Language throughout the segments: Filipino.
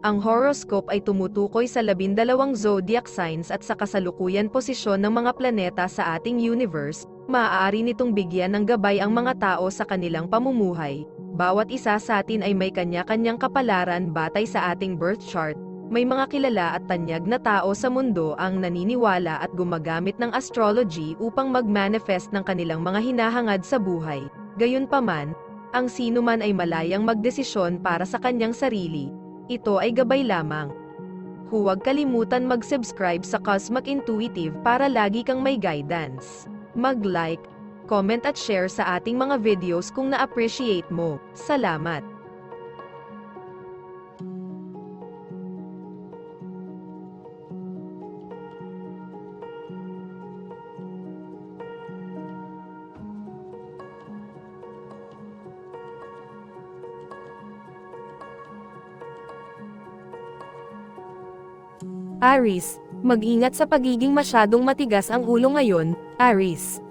Ang horoscope ay tumutukoy sa 12 zodiac signs at sa kasalukuyan posisyon ng mga planeta sa ating universe. Maaari nitong bigyan ng gabay ang mga tao sa kanilang pamumuhay. Bawat isa sa atin ay may kanya-kanyang kapalaran batay sa ating birth chart. May mga kilala at tanyag na tao sa mundo ang naniniwala at gumagamit ng astrology upang mag-manifest ng kanilang mga hinahangad sa buhay. Gayunpaman, ang sinuman ay malayang magdesisyon para sa kanyang sarili. Ito ay gabay lamang. Huwag kalimutan mag-subscribe sa Cosmic Intuitive para lagi kang may guidance. Mag-like, comment at share sa ating mga videos kung na-appreciate mo. Salamat! Aries, mag-ingat sa pagiging masyadong matigas ang ulo ngayon, Aries.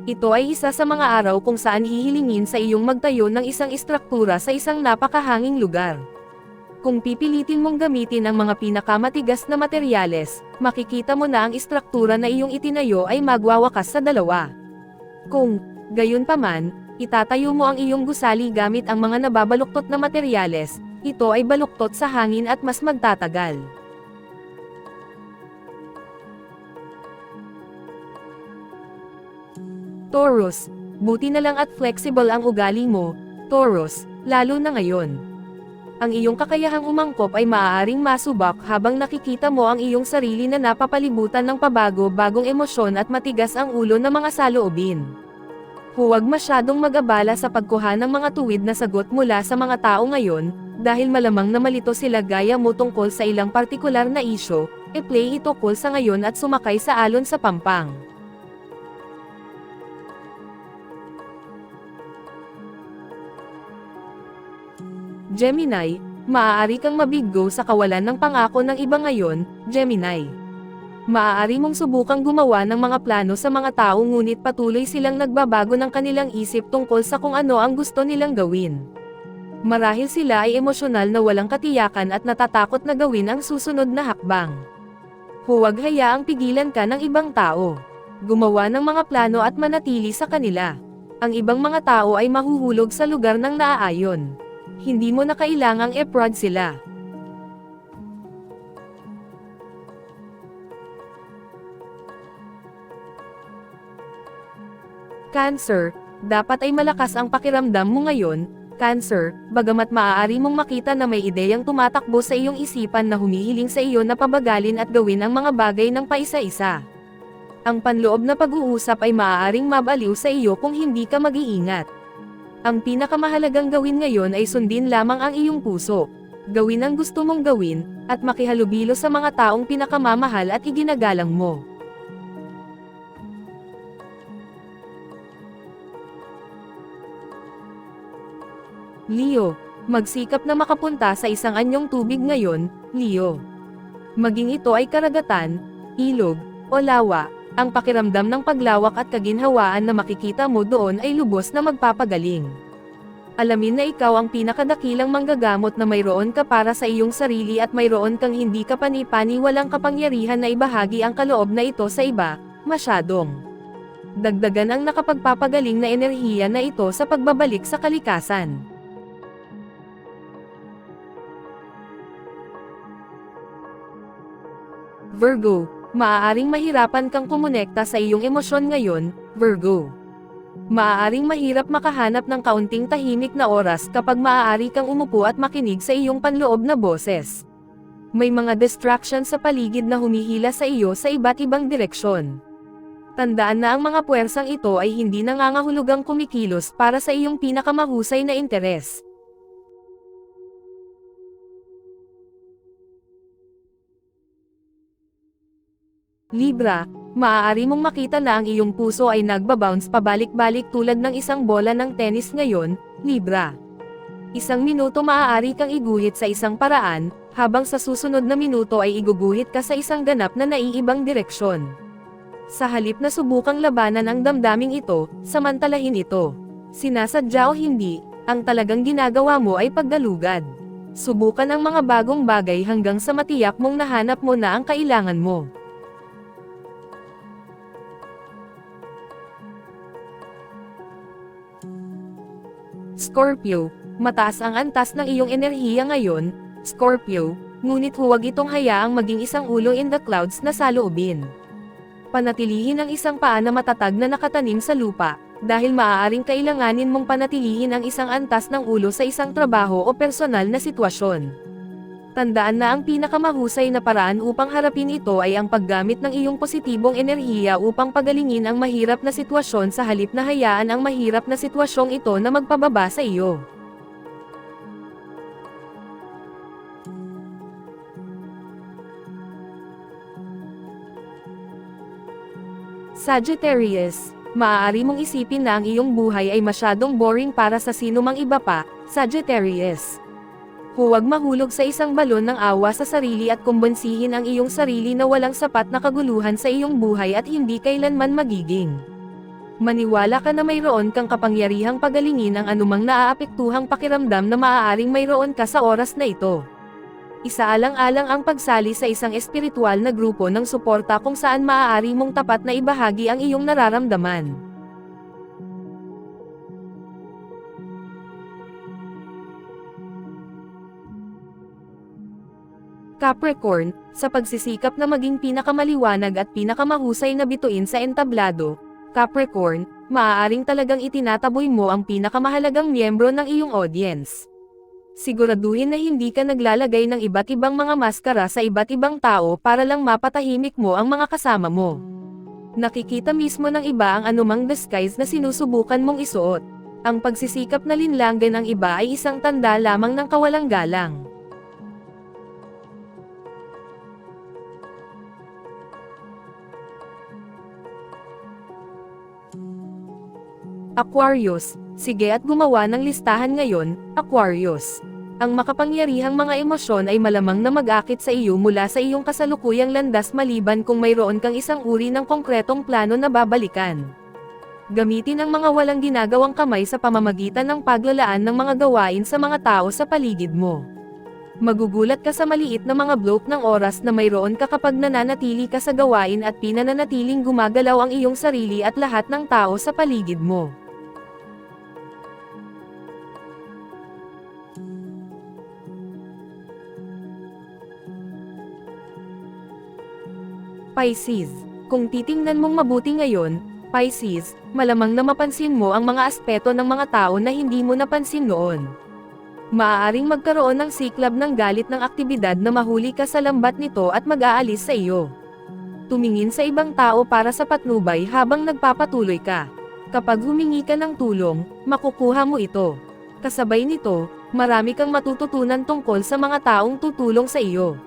Ito ay isa sa mga araw kung saan hihilingin sa iyong magtayo ng isang istruktura sa isang napakahanging lugar. Kung pipilitin mong gamitin ang mga pinakamatigas na materyales, makikita mo na ang istruktura na iyong itinayo ay magwawakas sa dalawa. Kung, gayunpaman, itatayo mo ang iyong gusali gamit ang mga nababaluktot na materyales, ito ay baluktot sa hangin at mas magtatagal. Taurus, buti na lang at flexible ang ugali mo, Taurus, lalo na ngayon. Ang iyong kakayahang umangkop ay maaaring masubak habang nakikita mo ang iyong sarili na napapalibutan ng pabago-bagong emosyon at matigas ang ulo ng mga saloobin. Huwag masyadong mag-abala sa pagkuha ng mga tuwid na sagot mula sa mga tao ngayon, dahil malamang na malito sila gaya mo tungkol sa ilang partikular na isyo, e-play ito cool sa ngayon at sumakay sa alon sa pampang. Gemini, maaari kang mabiggo sa kawalan ng pangako ng iba ngayon, Gemini. Maaari mong subukang gumawa ng mga plano sa mga tao ngunit patuloy silang nagbabago ng kanilang isip tungkol sa kung ano ang gusto nilang gawin. Marahil sila ay emosyonal na walang katiyakan at natatakot na gawin ang susunod na hakbang. Huwag hayaang pigilan ka ng ibang tao. Gumawa ng mga plano at manatili sa kanila. Ang ibang mga tao ay mahuhulog sa lugar ng naaayon. Hindi mo na kailangang e-prod sila. Cancer, dapat ay malakas ang pakiramdam mo ngayon, Cancer, bagamat maaari mong makita na may ideyang tumatakbo sa iyong isipan na humihiling sa iyo na pabagalin at gawin ang mga bagay ng paisa-isa. Ang panloob na pag-uusap ay maaaring mabaliw sa iyo kung hindi ka mag-iingat. Ang pinakamahalagang gawin ngayon ay sundin lamang ang iyong puso. Gawin ang gusto mong gawin, at makihalubilo sa mga taong pinakamamahal at iginagalang mo. Leo, magsikap na makapunta sa isang anyong tubig ngayon, Leo. Maging ito ay karagatan, ilog, o lawa, ang pakiramdam ng paglawak at kaginhawaan na makikita mo doon ay lubos na magpapagaling. Alamin na ikaw ang pinakadakilang manggagamot na mayroon ka para sa iyong sarili at mayroon kang hindi kapani-pani walang kapangyarihan na ibahagi ang kaloob na ito sa iba, masyadong. Dagdagan ang nakapagpapagaling na enerhiya na ito sa pagbabalik sa kalikasan. Virgo, maaaring mahirapan kang kumonekta sa iyong emosyon ngayon, Virgo. Maaaring mahirap makahanap ng kaunting tahimik na oras kapag maaari kang umupo at makinig sa iyong panloob na boses. May mga distraction sa paligid na humihila sa iyo sa iba't ibang direksyon. Tandaan na ang mga puwersang ito ay hindi nangangahulugang kumikilos para sa iyong pinakamahusay na interes. Libra, maaari mong makita na ang iyong puso ay nagbabounce pabalik-balik tulad ng isang bola ng tennis ngayon, Libra. Isang minuto maaari kang iguhit sa isang paraan, habang sa susunod na minuto ay iguguhit ka sa isang ganap na naiibang direksyon. Sa halip na subukang labanan ang damdaming ito, samantalahin ito. Sinasadya o hindi, ang talagang ginagawa mo ay paggalugad. Subukan ang mga bagong bagay hanggang sa matiyak mong nahanap mo na ang kailangan mo. Scorpio, mataas ang antas ng iyong enerhiya ngayon, Scorpio, ngunit huwag itong hayaang maging isang ulo in the clouds na saloobin. Panatilihin ang isang paa na matatag na nakatanim sa lupa, dahil maaaring kailanganin mong panatilihin ang isang antas ng ulo sa isang trabaho o personal na sitwasyon. Tandaan na ang pinakamahusay na paraan upang harapin ito ay ang paggamit ng iyong positibong enerhiya upang pagalingin ang mahirap na sitwasyon sa halip na hayaan ang mahirap na sitwasyong ito na magpababa sa iyo. Sagittarius, maaari mong isipin na ang iyong buhay ay masyadong boring para sa sino mang iba pa, Sagittarius. Huwag mahulog sa isang balon ng awa sa sarili at kumbinsihin ang iyong sarili na walang sapat na kaguluhan sa iyong buhay at hindi kailanman magiging. Maniwala ka na mayroon kang kapangyarihang pagalingin ang anumang naaapektuhang pakiramdam na maaaring mayroon ka sa oras na ito. Isaalang-alang ang pagsali sa isang espiritual na grupo ng suporta kung saan maaari mong tapat na ibahagi ang iyong nararamdaman. Capricorn, sa pagsisikap na maging pinakamaliwanag at pinakamahusay na bituin sa entablado, Capricorn, maaaring talagang itinataboy mo ang pinakamahalagang miyembro ng iyong audience. Siguraduhin na hindi ka naglalagay ng iba't ibang mga maskara sa iba't ibang tao para lang mapatahimik mo ang mga kasama mo. Nakikita mismo ng iba ang anumang disguise na sinusubukan mong isuot. Ang pagsisikap na linlanggan ng iba ay isang tanda lamang ng kawalang galang. Aquarius, sige at gumawa ng listahan ngayon, Aquarius. Ang makapangyarihang mga emosyon ay malamang na mag-akit sa iyo mula sa iyong kasalukuyang landas maliban kung mayroon kang isang uri ng konkretong plano na babalikan. Gamitin ang mga walang ginagawang kamay sa pamamagitan ng paglalaan ng mga gawain sa mga tao sa paligid mo. Magugulat ka sa maliit na mga bloke ng oras na mayroon ka kapag nananatili ka sa gawain at pinananatiling gumagalaw ang iyong sarili at lahat ng tao sa paligid mo. Pisces, kung titingnan mong mabuti ngayon, Pisces, malamang na mapansin mo ang mga aspeto ng mga tao na hindi mo napansin noon. Maaaring magkaroon ng siklab ng galit ng aktibidad na mahuli ka sa lambat nito at mag-aalis sa iyo. Tumingin sa ibang tao para sa patnubay habang nagpapatuloy ka. Kapag humingi ka ng tulong, makukuha mo ito. Kasabay nito, marami kang matututunan tungkol sa mga taong tutulong sa iyo.